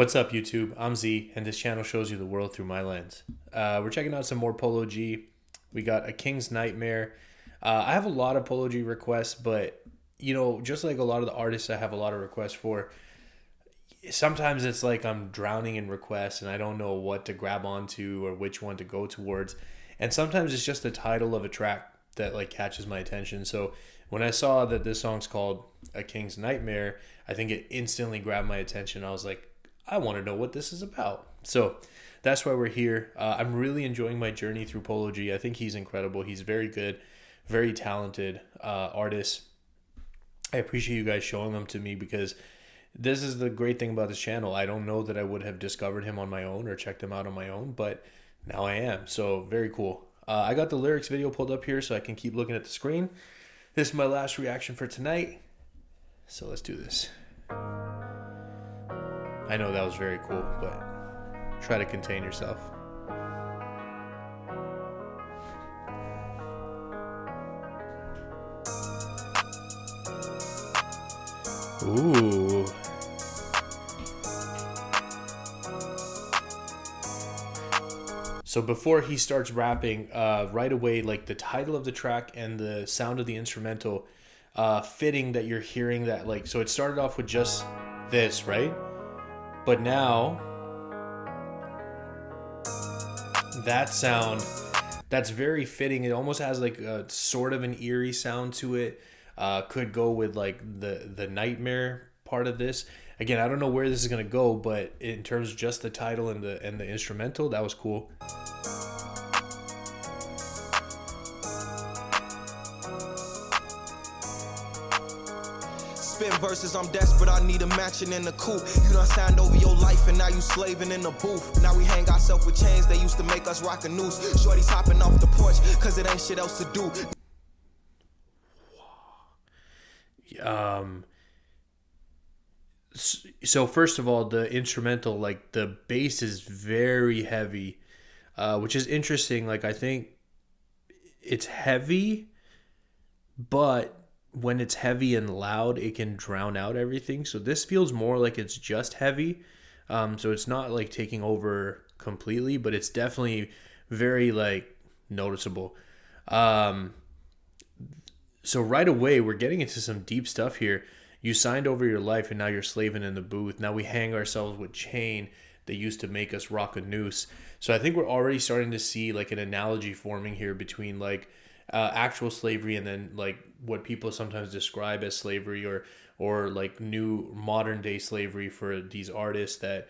What's up, YouTube? I'm Z, and this channel shows you the world through my lens. We're checking out some more Polo G. We got A King's Nightmare. I have a lot of Polo G requests, but, just like a lot of the artists I have a lot of requests for, sometimes it's like I'm drowning in requests and I don't know what to grab onto or which one to go towards. And sometimes it's just the title of a track that like catches my attention. So when I saw that this song's called A King's Nightmare, I think it instantly grabbed my attention. I was like, I want to know what this is about. So that's why we're here. I'm really enjoying my journey through Polo G. I think he's incredible. He's very good, very talented artist. I appreciate you guys showing him to me because this is the great thing about this channel. I don't know that I would have discovered him on my own or checked him out on my own, but now I am. So very cool. I got the lyrics video pulled up here so I can keep looking at the screen. This is my last reaction for tonight. So let's do this. I know that was very cool, but try to contain yourself. Ooh. So before he starts rapping, right away, like the title of the track and the sound of the instrumental, fitting that you're hearing that, like, so it started off with just this, right? But now, that sound, that's very fitting. It almost has like a sort of an eerie sound to it. Could go with like the nightmare part of this. Again, I don't know where this is gonna go, but in terms of just the title and the instrumental, that was cool. Spit verses, I'm desperate, I need a matching in the coupe. You done signed over your life and now you slaving in the booth. Now we hang ourselves with chains, they used to make us rock a noose. Shorty's hopping off the porch, cause it ain't shit else to do. So first of all, the instrumental, like the bass is very heavy, which is interesting. Like I think it's heavy, but when it's heavy and loud, it can drown out everything. So this feels more like it's just heavy. So it's not like taking over completely, but it's definitely very like noticeable. So right away, we're getting into some deep stuff here. You signed over your life and now you're slaving in the booth. Now we hang ourselves with chain that used to make us rock a noose. So I think we're already starting to see like an analogy forming here between like actual slavery and then like what people sometimes describe as slavery or like new modern day slavery for these artists that,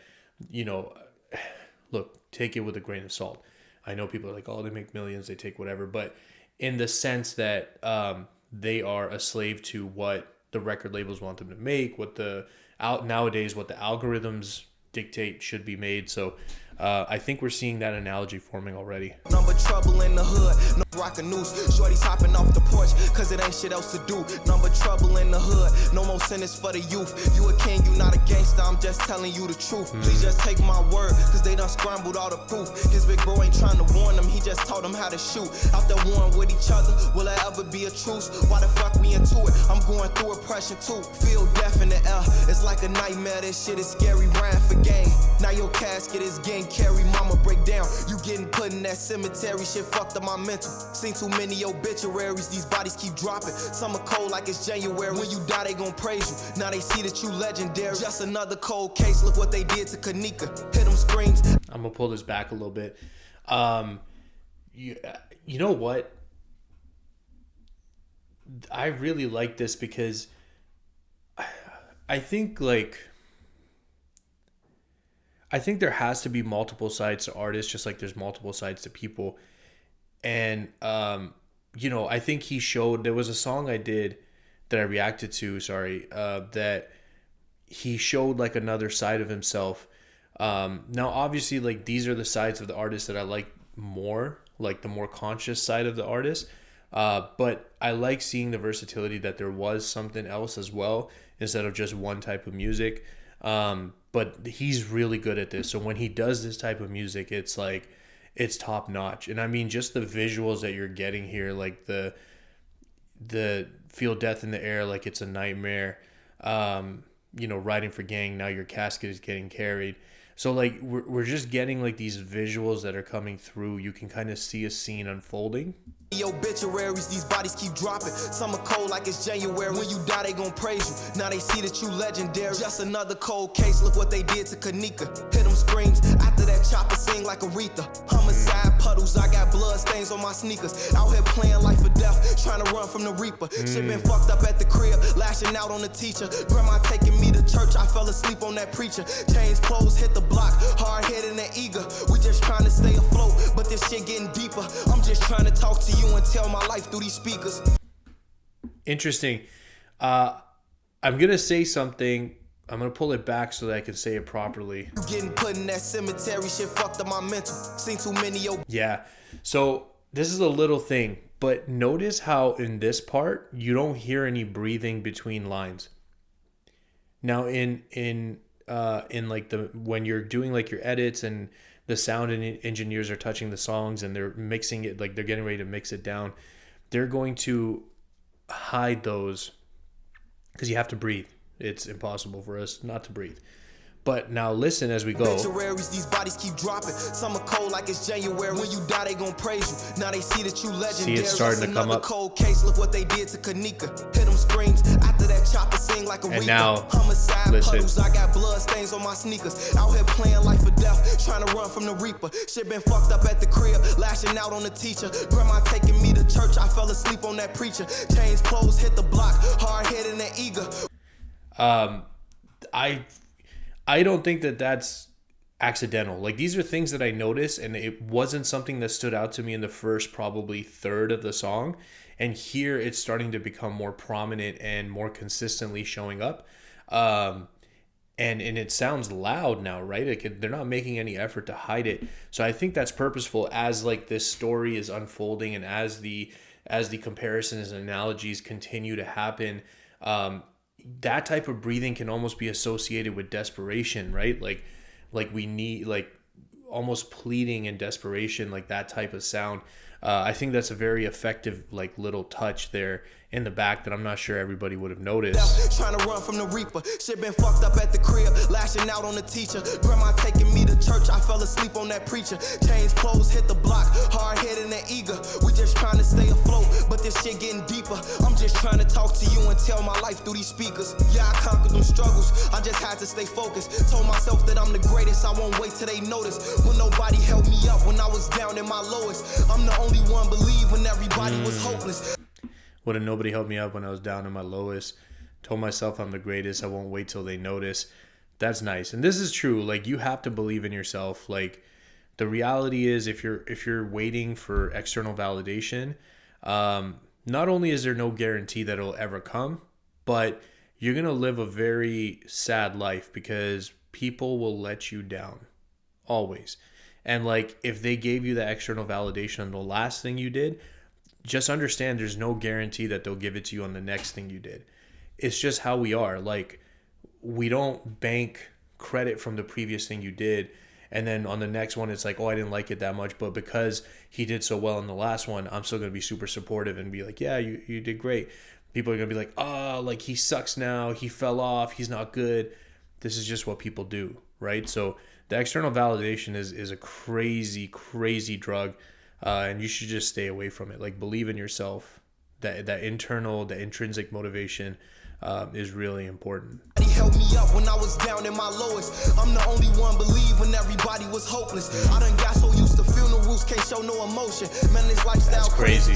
look, take it with a grain of salt. I know people are like, oh, they make millions, they take whatever. But in the sense that they are a slave to what the record labels want them to make, nowadays what the algorithms dictate should be made. So I think we're seeing that analogy forming already. Number trouble in the hood, no rock a noose. Shorty's hopping off the porch, cause it ain't shit else to do. Number trouble in the hood, no more sentence for the youth. You a king, you not a gangster, I'm just telling you the truth. Please just take my word, cause they done scrambled all the proof. His big bro ain't trying to warn them, he just taught them how to shoot. Out there warring with each other, will there ever be a truce? Why the fuck we into it? I'm going through oppression too. Feel death in the air, it's like a nightmare, this shit is scary, ran for game. Now your casket is getting carry, mama break down. You getting put in that cemetery, shit fucked up my mental. Seen too many obituaries, these bodies keep dropping. Summer cold like it's January. When you die, they gon' praise you. Now they see that you legendary. Just another cold case, look what they did to Kanika. Hit them screams. I'm gonna pull this back a little bit. You know what? I really like this because I think there has to be multiple sides to artists, just like there's multiple sides to people. And, I think he showed, there was a song I did that I reacted to, that he showed like another side of himself. Now, obviously, like these are the sides of the artist that I like more, like the more conscious side of the artist. But I like seeing the versatility that there was something else as well, instead of just one type of music. But he's really good at this. So when he does this type of music, it's like, it's top notch. And I mean, just the visuals that you're getting here, like the feel death in the air, like it's a nightmare. riding for gang. Now your casket is getting carried. So like we're just getting like these visuals that are coming through. You can kind of see a scene unfolding. Obituaries, these bodies keep dropping. Summer cold like it's January. When you die, they gon' praise you. Now they see that you legendary. Just another cold case. Look what they did to Kanika. Hit them screams. After that chopper sing like Aretha. Homicide puddles. I got blood stains on my sneakers. Out here playing life or death. Trying to run from the reaper. Shit been fucked up at the crib. Lashing out on the teacher. Grandma taking me to church. I fell asleep on that preacher. Change clothes, hit the block. Hard headed and eager. We just trying to stay afloat. But this shit getting deeper. I'm just trying to talk to you and tell my life through these speakers. Interesting. I'm gonna say something. I'm gonna pull it back so that I can say it properly. You getting put in that cemetery, shit fucked up my mental. Seen too many. Yeah. So this is a little thing, but notice how in this part you don't hear any breathing between lines. Now in like when you're doing like your edits and the sound engineers are touching the songs and they're mixing it, like they're getting ready to mix it down, they're going to hide those because you have to breathe. It's impossible for us not to breathe. But now listen as we go. Obituaries, these bodies keep dropping. Summer cold like it's January. When you die, they gon' praise you. Now they see that you legendary. See, it's starting to come up. Cold case. Look what they did to Kanika. Hit them screams. After that chopper sing like Aretha. And now, homicide listen. puddles. I got blood stains on my sneakers. Out here playing life or death. Trying to run from the reaper. Shit been fucked up at the crib. Lashing out on the teacher. Grandma taking me to church. I fell asleep on that preacher. Change clothes, hit the block. Hard headed and eager. I don't think that that's accidental. Like, these are things that I noticed, and it wasn't something that stood out to me in the first probably third of the song. And here it's starting to become more prominent and more consistently showing up. And it sounds loud now, right? Like, they're not making any effort to hide it. So I think that's purposeful as like this story is unfolding and as the comparisons and analogies continue to happen. That type of breathing can almost be associated with desperation, right? Like we need, like, almost pleading and desperation, like that type of sound. I think that's a very effective, like, little touch there in the back that I'm not sure everybody would have noticed. Trying to run from the reaper. Shit been fucked up at the crib. Lashing out on the teacher. Grandma taking me to church. I fell asleep on that preacher. Change clothes, hit the block. Hard headed and eager. We just trying to stay afloat. But this shit getting deeper. I'm just trying to talk to you and tell my life through these speakers. Yeah, I conquered them struggles. I just had to stay focused. Told myself that I'm the greatest. I won't wait till they notice. When nobody held me up, when I was down in my lowest. I'm the only one believe when everybody was hopeless. When nobody helped me up when I was down in my lowest. Told myself I'm the greatest. I won't wait till they notice. That's nice. And this is true. Like, you have to believe in yourself. Like, the reality is, if you're waiting for external validation, not only is there no guarantee that it'll ever come, but you're going to live a very sad life because people will let you down. Always. And like, if they gave you that external validation on the last thing you did, just understand there's no guarantee that they'll give it to you on the next thing you did. It's just how we are. Like, we don't bank credit from the previous thing you did. And then on the next one, it's like, oh, I didn't like it that much. But because he did so well in the last one, I'm still going to be super supportive and be like, yeah, you did great. People are going to be like, oh, like, he sucks now. He fell off. He's not good. This is just what people do, right? So the external validation is a crazy, crazy drug. And you should just stay away from it. Like, believe in yourself. That intrinsic motivation is really important. He held me up when I was down in my lowest. I'm the only one believe when everybody was hopeless. I done got so used to funerals, can't show no emotion. Man, this lifestyle That's crazy.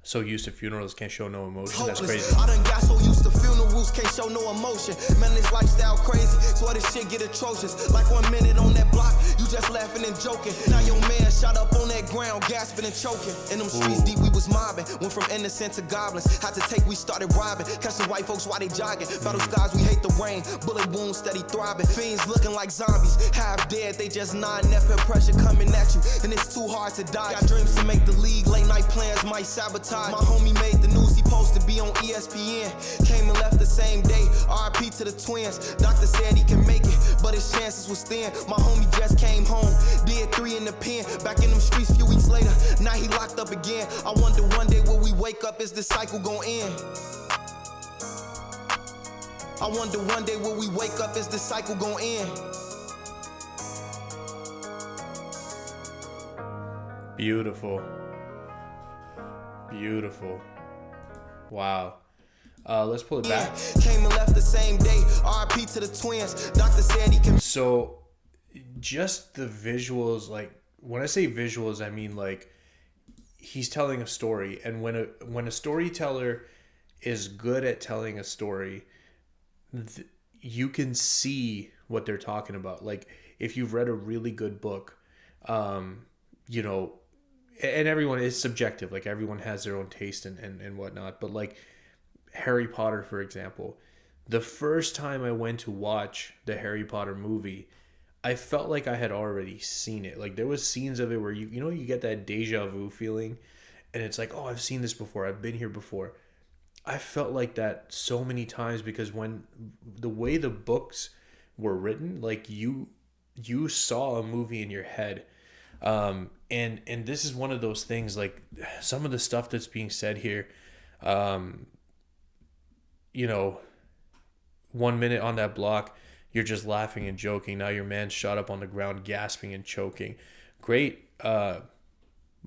So used to funerals, can't show no emotion. That's crazy. I done got so used to funerals, can't show no emotion. Man, this lifestyle crazy, so this shit get atrocious. Like 1 minute on that block, you just laughing and joking. Now your man shot up on that ground, gasping and choking. In them streets deep, we was mobbing. Went from innocent to goblins. Had to take, we started robbing. Catching white folks while they jogging. Battle skies, we hate the rain. Bullet wounds, steady throbbing. Fiends looking like zombies. Half dead, they just nodding. That peer pressure coming at you, and it's too hard to die. Got dreams to make the league, late night plans might sabotage. My homie made the news, he supposed to be on ESPN. Came and left the same day, RIP to the twins. Doctor said he can make it, but his chances was thin. My homie just came home, did 3 in the pen. Back in them streets few weeks later, now he locked up again. I wonder one day will we wake up, is this cycle gon' end? I wonder one day will we wake up, is the cycle gon' end? Beautiful. Beautiful. Wow. Let's pull it back. Came and left the same day. RIP to the twins. Doctor said he can. So, just the visuals, like, when I say visuals, I mean, like, he's telling a story. And when a storyteller is good at telling a story, you can see what they're talking about. Like, if you've read a really good book, you know, and everyone is subjective. Like, everyone has their own taste and whatnot. But, like, Harry Potter, for example, the first time I went to watch the Harry Potter movie, I felt like I had already seen it. Like, there was scenes of it where you get that deja vu feeling, and it's like, oh, I've seen this before. I've been here before. I felt like that so many times because when the way the books were written, like you saw a movie in your head. And this is one of those things, like some of the stuff that's being said here, you know, 1 minute on that block, you're just laughing and joking. Now your man's shot up on the ground, gasping and choking. Great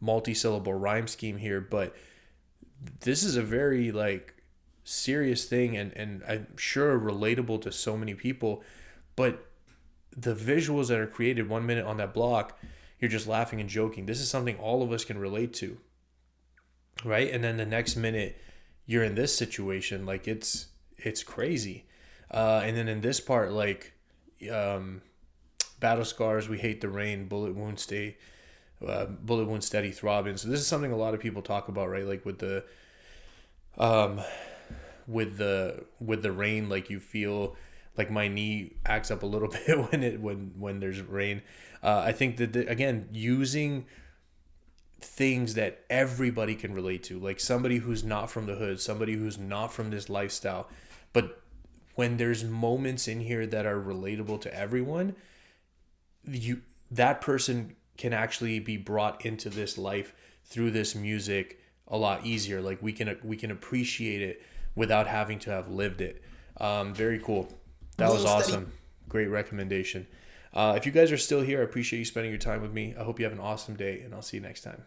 multi-syllable rhyme scheme here, but this is a very like serious thing and I'm sure relatable to so many people. But the visuals that are created 1 minute on that block, you're just laughing and joking. This is something all of us can relate to, right? And then the next minute, you're in this situation, like it's crazy. And then in this part, like battle scars, we hate the rain, bullet wound steady throbbing. So this is something a lot of people talk about, right? Like with the rain, like you feel like my knee acts up a little bit when there's rain. I think that again, using things that everybody can relate to, like somebody who's not from the hood, somebody who's not from this lifestyle, but when there's moments in here that are relatable to everyone, that person can actually be brought into this life through this music a lot easier. Like we can appreciate it without having to have lived it. Very cool. That was awesome. Great recommendation. If you guys are still here, I appreciate you spending your time with me. I hope you have an awesome day, and I'll see you next time.